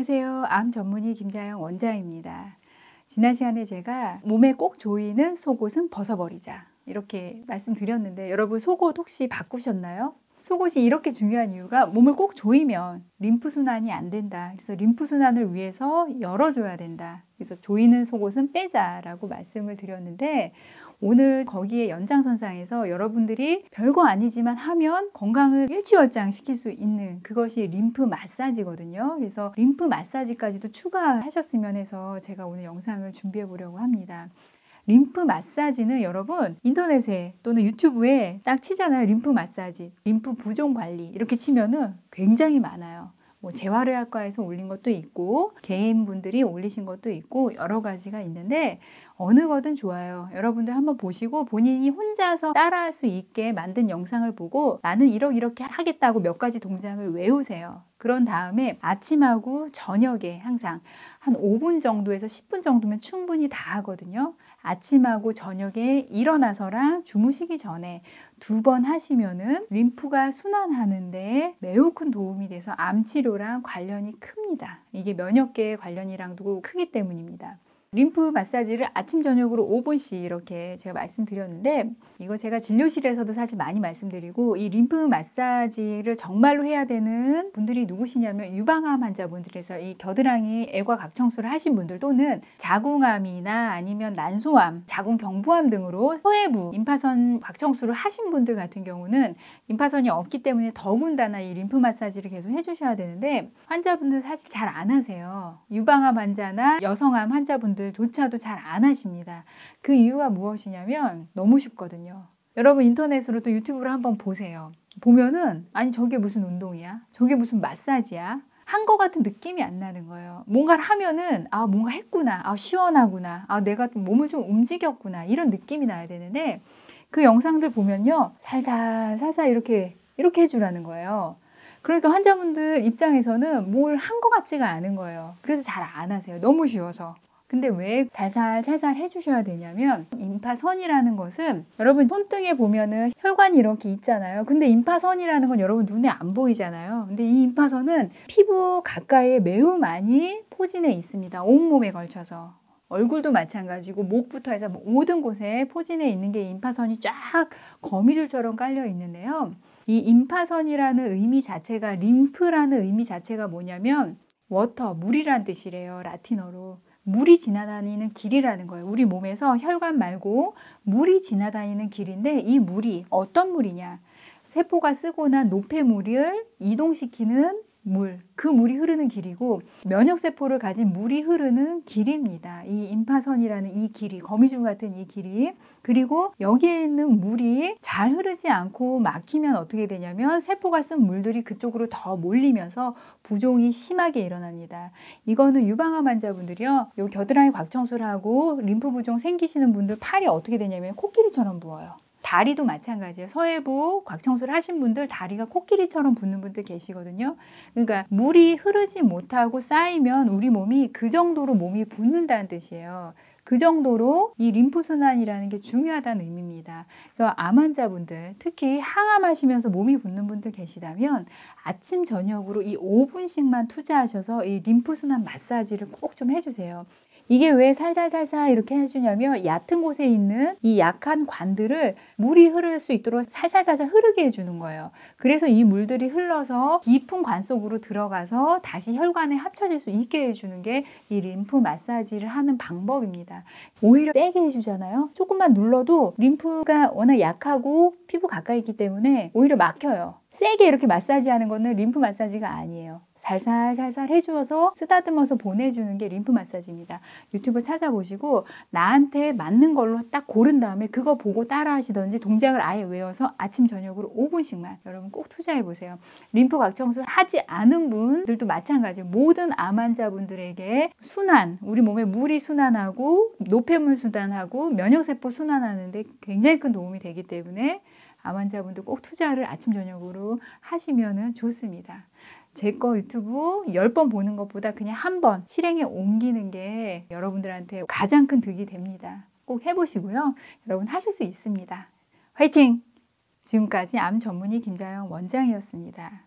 안녕하세요. 암 전문의 김자영 원장입니다. 지난 시간에 제가 몸에 꼭 조이는 속옷은 벗어버리자 이렇게 말씀드렸는데 여러분 속옷 혹시 바꾸셨나요? 속옷이 이렇게 중요한 이유가 몸을 꼭 조이면 림프순환이 안 된다. 그래서 림프순환을 위해서 열어줘야 된다. 그래서 조이는 속옷은 빼자라고 말씀을 드렸는데 오늘 거기에 연장선상에서 여러분들이 별거 아니지만 하면 건강을 일취월장시킬 수 있는 그것이 림프 마사지거든요. 그래서 림프 마사지까지도 추가하셨으면 해서 제가 오늘 영상을 준비해 보려고 합니다. 림프 마사지는 여러분 인터넷에 또는 유튜브에 딱 치잖아요. 림프 마사지, 림프 부종 관리 이렇게 치면은 굉장히 많아요. 뭐 재활의학과에서 올린 것도 있고 개인분들이 올리신 것도 있고 여러 가지가 있는데 어느 거든 좋아요. 여러분들 한번 보시고 본인이 혼자서 따라할 수 있게 만든 영상을 보고 나는 이렇게 하겠다고 몇 가지 동작을 외우세요. 그런 다음에 아침하고 저녁에 항상 한 5분 정도에서 10분 정도면 충분히 다 하거든요. 아침하고 저녁에 일어나서랑 주무시기 전에 2번 하시면은 림프가 순환하는데 매우 큰 도움이 돼서 암 치료랑 관련이 큽니다. 이게 면역계의 관련이랑도 크기 때문입니다. 림프 마사지를 아침 저녁으로 5분씩 이렇게 제가 말씀드렸는데 이거 제가 진료실에서도 사실 많이 말씀드리고 이 림프 마사지를 정말로 해야 되는 분들이 누구시냐면 유방암 환자분들에서 이 겨드랑이 애과 각청수를 하신 분들 또는 자궁암이나 아니면 난소암, 자궁경부암 등으로 서해부 임파선 각청수를 하신 분들 같은 경우는 임파선이 없기 때문에 더군다나 이 림프 마사지를 계속 해주셔야 되는데 환자분들 사실 잘 안 하세요. 유방암 환자나 여성암 환자분들 조차도 잘 안 하십니다. 그 이유가 무엇이냐면 너무 쉽거든요. 여러분 인터넷으로 또 유튜브로 한번 보세요. 보면은 아니 저게 무슨 운동이야? 저게 무슨 마사지야? 한 거 같은 느낌이 안 나는 거예요. 뭔가를 하면은 아 뭔가 했구나. 아 시원하구나. 아 내가 몸을 좀 움직였구나. 이런 느낌이 나야 되는데 그 영상들 보면요. 살살 이렇게 해주라는 거예요. 그러니까 환자분들 입장에서는 뭘 한 것 같지가 않은 거예요. 그래서 잘 안 하세요. 너무 쉬워서. 근데 왜 살살 해주셔야 되냐면 임파선이라는 것은 여러분 손등에 보면은 혈관이 이렇게 있잖아요. 근데 임파선이라는 건 여러분 눈에 안 보이잖아요. 근데 이 임파선은 피부 가까이에 매우 많이 포진해 있습니다. 온몸에 걸쳐서. 얼굴도 마찬가지고 목부터 해서 모든 곳에 포진해 있는 게 임파선이 쫙 거미줄처럼 깔려 있는데요. 이 임파선이라는 의미 자체가 림프라는 의미 자체가 뭐냐면 워터, 물이란 뜻이래요. 라틴어로. 물이 지나다니는 길이라는 거예요. 우리 몸에서 혈관 말고 물이 지나다니는 길인데 이 물이 어떤 물이냐. 세포가 쓰고 난 노폐물을 이동시키는 물, 그 물이 흐르는 길이고 면역세포를 가진 물이 흐르는 길입니다. 이 임파선이라는 이 길이, 거미줄 같은 이 길이. 그리고 여기에 있는 물이 잘 흐르지 않고 막히면 어떻게 되냐면 세포가 쓴 물들이 그쪽으로 더 몰리면서 부종이 심하게 일어납니다. 이거는 유방암 환자분들이요. 요 겨드랑이 각청수를 하고 림프 부종 생기시는 분들 팔이 어떻게 되냐면 코끼리처럼 부어요. 다리도 마찬가지예요. 서해부 각청수를 하신 분들 다리가 코끼리처럼 붓는 분들 계시거든요. 그러니까 물이 흐르지 못하고 쌓이면 우리 몸이 그 정도로 몸이 붓는다는 뜻이에요. 그 정도로 이 림프순환이라는 게 중요하다는 의미입니다. 그래서 암 환자분들, 특히 항암하시면서 몸이 붓는 분들 계시다면 아침 저녁으로 이 5분씩만 투자하셔서 이 림프순환 마사지를 꼭 좀 해주세요. 이게 왜 살살 이렇게 해주냐면 얕은 곳에 있는 이 약한 관들을 물이 흐를 수 있도록 살살 흐르게 해주는 거예요. 그래서 이 물들이 흘러서 깊은 관 속으로 들어가서 다시 혈관에 합쳐질 수 있게 해주는 게 이 림프 마사지를 하는 방법입니다. 오히려 세게 해주잖아요. 조금만 눌러도 림프가 워낙 약하고 피부 가까이 있기 때문에 오히려 막혀요. 세게 이렇게 마사지하는 거는 림프 마사지가 아니에요. 살살 해주어서 쓰다듬어서 보내주는 게 림프 마사지입니다. 유튜브 찾아보시고 나한테 맞는 걸로 딱 고른 다음에 그거 보고 따라 하시던지 동작을 아예 외워서 아침 저녁으로 5분씩만 여러분 꼭 투자해 보세요. 림프 각청수를 하지 않은 분들도 마찬가지예요. 모든 암 환자분들에게 순환, 우리 몸에 물이 순환하고 노폐물 순환하고 면역세포 순환하는데 굉장히 큰 도움이 되기 때문에 암 환자분들 꼭 투자를 아침 저녁으로 하시면 좋습니다. 제 거 유튜브 10번 보는 것보다 그냥 한 번 실행에 옮기는 게 여러분들한테 가장 큰 득이 됩니다. 꼭 해보시고요. 여러분 하실 수 있습니다. 화이팅! 지금까지 암 전문의 김자영 원장이었습니다.